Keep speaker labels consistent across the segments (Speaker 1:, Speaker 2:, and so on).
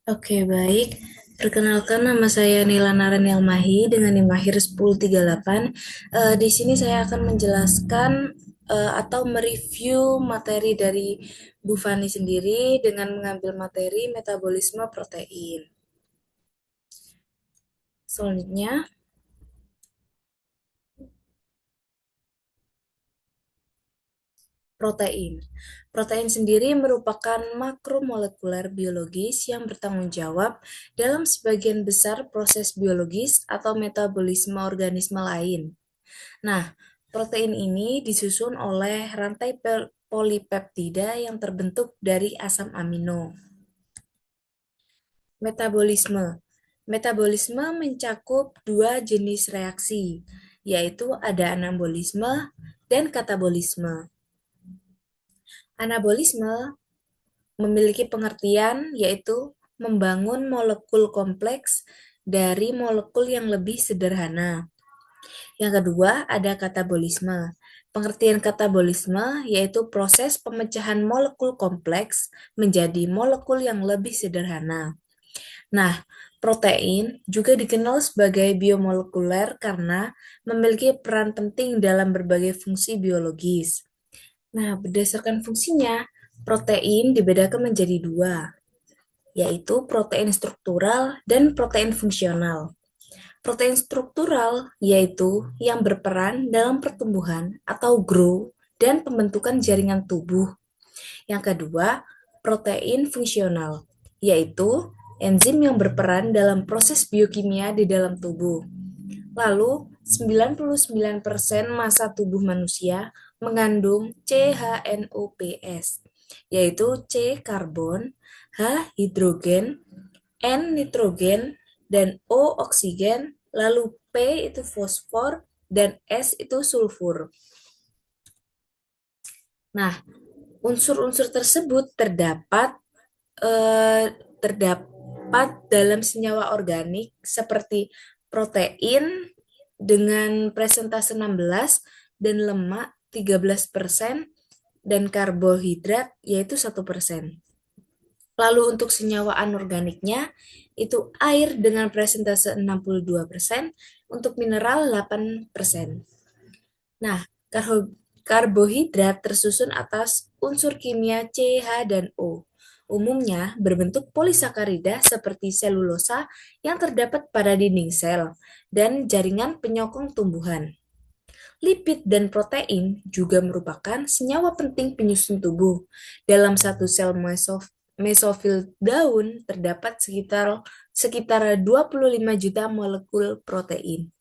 Speaker 1: Oke, baik. Perkenalkan, nama saya Nila Naren Yalmahi dengan NIM Mahir 1038. Di sini saya akan menjelaskan atau mereview materi dari Bu Fani sendiri dengan mengambil materi metabolisme protein. Selanjutnya, protein. Protein sendiri merupakan makromolekuler biologis yang bertanggung jawab dalam sebagian besar proses biologis atau metabolisme organisme lain. Nah, protein ini disusun oleh rantai polipeptida yang terbentuk dari asam amino. Metabolisme. Metabolisme mencakup dua jenis reaksi, yaitu ada anabolisme dan katabolisme. Anabolisme memiliki pengertian yaitu membangun molekul kompleks dari molekul yang lebih sederhana. Yang kedua, ada katabolisme. Pengertian katabolisme yaitu proses pemecahan molekul kompleks menjadi molekul yang lebih sederhana. Nah, protein juga dikenal sebagai biomolekuler karena memiliki peran penting dalam berbagai fungsi biologis. Nah, berdasarkan fungsinya, protein dibedakan menjadi dua, yaitu protein struktural dan protein fungsional. Protein struktural yaitu yang berperan dalam pertumbuhan atau grow dan pembentukan jaringan tubuh. Yang kedua, protein fungsional yaitu enzim yang berperan dalam proses biokimia di dalam tubuh. Lalu, 99% massa tubuh manusia mengandung CHNOPS, yaitu C karbon, H hidrogen, N nitrogen, dan O oksigen, lalu P itu fosfor, dan S itu sulfur. Nah, unsur-unsur tersebut terdapat dalam senyawa organik seperti protein dengan presentase 16 dan lemak 13% dan karbohidrat yaitu 1%. Lalu untuk senyawa anorganiknya itu air dengan presentase 62%, untuk mineral 8%. Nah, karbohidrat tersusun atas unsur kimia C, H, dan O. Umumnya berbentuk polisakarida seperti selulosa yang terdapat pada dinding sel dan jaringan penyokong tumbuhan. Lipid dan protein juga merupakan senyawa penting penyusun tubuh. Dalam satu sel mesofil daun terdapat sekitar 25 juta molekul protein.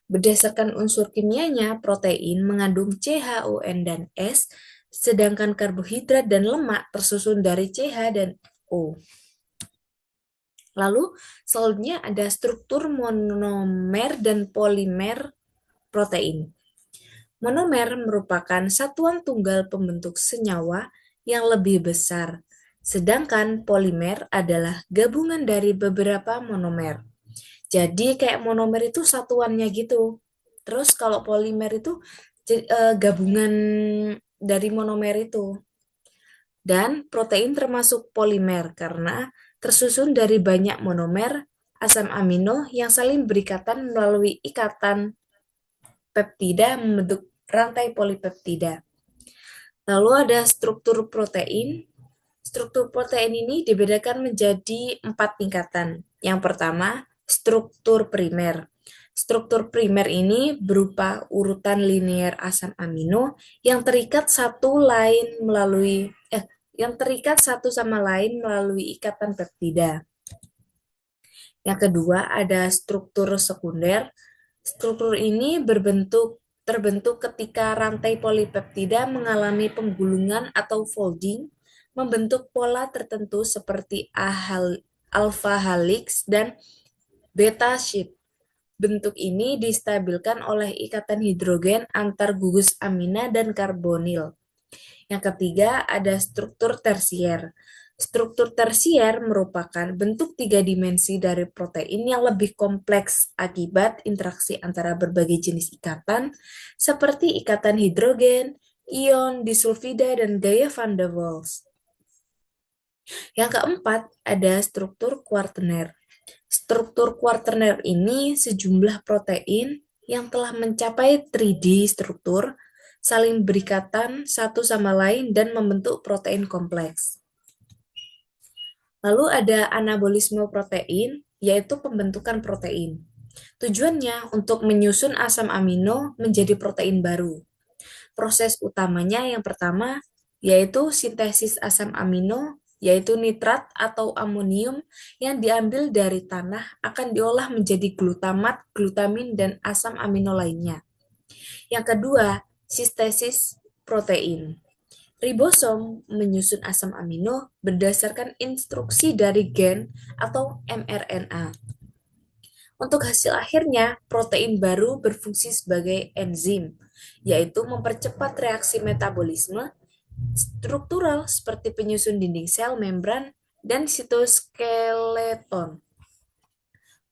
Speaker 1: Berdasarkan unsur kimianya, protein mengandung CHON dan S, sedangkan karbohidrat dan lemak tersusun dari CH dan O. Lalu, selanjutnya ada struktur monomer dan polimer protein. Monomer merupakan satuan tunggal pembentuk senyawa yang lebih besar, sedangkan polimer adalah gabungan dari beberapa monomer. Jadi kayak monomer itu satuannya gitu. Terus kalau polimer itu gabungan dari monomer itu. Dan protein termasuk polimer karena tersusun dari banyak monomer asam amino yang saling berikatan melalui ikatan peptida membentuk rantai polipeptida. Lalu ada struktur protein. Struktur protein ini dibedakan menjadi 4 tingkatan. Yang pertama, struktur primer. Struktur primer ini berupa urutan linear asam amino yang terikat satu sama lain melalui ikatan peptida. Yang kedua, ada struktur sekunder. Struktur ini terbentuk ketika rantai polipeptida mengalami penggulungan atau folding, membentuk pola tertentu seperti alpha helix dan beta sheet. Bentuk ini distabilkan oleh ikatan hidrogen antar gugus amina dan karbonil. Yang ketiga, ada struktur tersier. Struktur tersier merupakan bentuk tiga dimensi dari protein yang lebih kompleks akibat interaksi antara berbagai jenis ikatan, seperti ikatan hidrogen, ion, disulfida, dan gaya van der Waals. Yang keempat, ada struktur kuartener. Struktur kuartener ini sejumlah protein yang telah mencapai 3D struktur, saling berikatan satu sama lain dan membentuk protein kompleks. Lalu ada anabolisme protein, yaitu pembentukan protein. Tujuannya untuk menyusun asam amino menjadi protein baru. Proses utamanya yang pertama yaitu sintesis asam amino, yaitu nitrat atau amonium yang diambil dari tanah akan diolah menjadi glutamat, glutamin, dan asam amino lainnya. Yang kedua, sintesis protein. Ribosom menyusun asam amino berdasarkan instruksi dari gen atau mRNA. Untuk hasil akhirnya, protein baru berfungsi sebagai enzim, yaitu mempercepat reaksi metabolisme struktural seperti penyusun dinding sel, membran, dan sitoskeleton.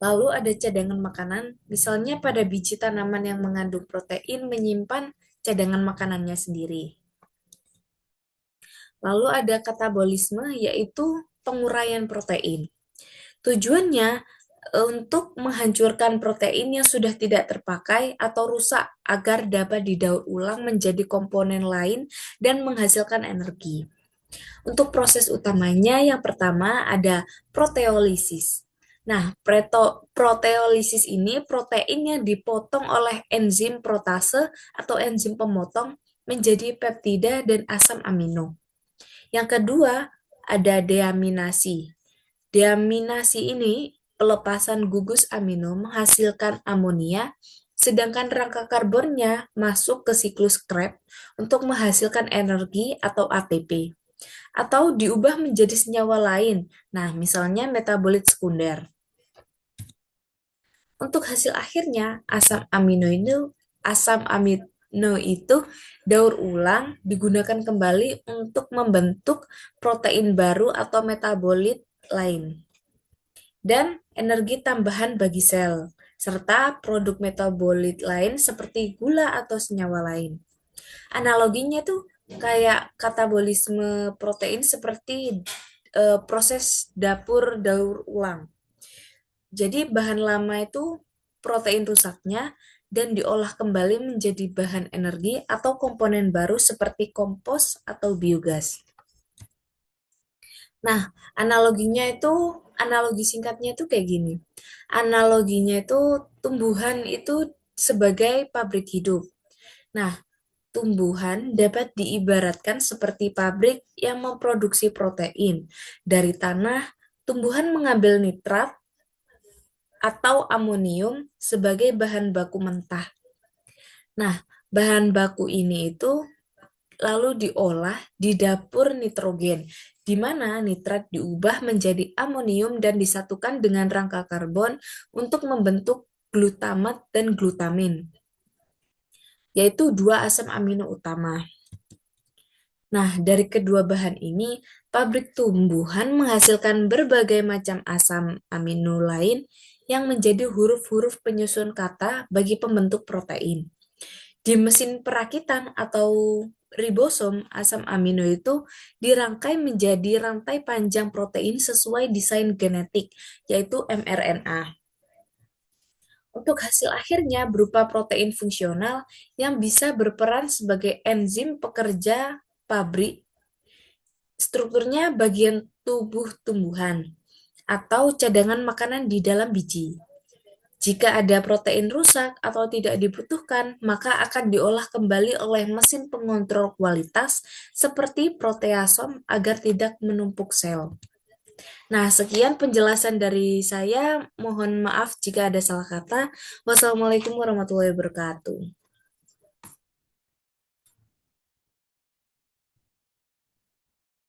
Speaker 1: Lalu ada cadangan makanan, misalnya pada biji tanaman yang mengandung protein menyimpan cadangan makanannya sendiri. Lalu ada katabolisme, yaitu penguraian protein. Tujuannya untuk menghancurkan protein yang sudah tidak terpakai atau rusak agar dapat didaur ulang menjadi komponen lain dan menghasilkan energi. Untuk proses utamanya yang pertama ada proteolisis. Nah, proteolisis ini protein yang dipotong oleh enzim protase atau enzim pemotong menjadi peptida dan asam amino. Yang kedua ada deaminasi. Deaminasi ini pelepasan gugus amino menghasilkan amonia, sedangkan rangka karbonnya masuk ke siklus Krebs untuk menghasilkan energi atau ATP, atau diubah menjadi senyawa lain. Nah, misalnya metabolit sekunder. Untuk hasil akhirnya, asam amino itu daur ulang digunakan kembali untuk membentuk protein baru atau metabolit lain dan energi tambahan bagi sel, serta produk metabolit lain seperti gula atau senyawa lain. Analoginya tuh kayak katabolisme protein seperti proses dapur daur ulang. Jadi bahan lama itu protein rusaknya dan diolah kembali menjadi bahan energi atau komponen baru seperti kompos atau biogas. Nah, analogi singkatnya itu kayak gini. Analoginya itu tumbuhan itu sebagai pabrik hidup. Nah, tumbuhan dapat diibaratkan seperti pabrik yang memproduksi protein. Dari tanah, tumbuhan mengambil nitrat atau amonium sebagai bahan baku mentah. Nah, bahan baku ini itu lalu diolah di dapur nitrogen, di mana nitrat diubah menjadi amonium dan disatukan dengan rangka karbon untuk membentuk glutamat dan glutamin, yaitu dua asam amino utama. Nah, dari kedua bahan ini, pabrik tumbuhan menghasilkan berbagai macam asam amino lain yang menjadi huruf-huruf penyusun kata bagi pembentuk protein. Di mesin perakitan atau ribosom, asam amino itu dirangkai menjadi rantai panjang protein sesuai desain genetik, yaitu mRNA. Untuk hasil akhirnya berupa protein fungsional yang bisa berperan sebagai enzim pekerja pabrik, strukturnya bagian tubuh tumbuhan, atau cadangan makanan di dalam biji. Jika ada protein rusak atau tidak dibutuhkan, maka akan diolah kembali oleh mesin pengontrol kualitas seperti proteasom agar tidak menumpuk sel. Nah, sekian penjelasan dari saya. Mohon maaf jika ada salah kata. Wassalamualaikum warahmatullahi wabarakatuh.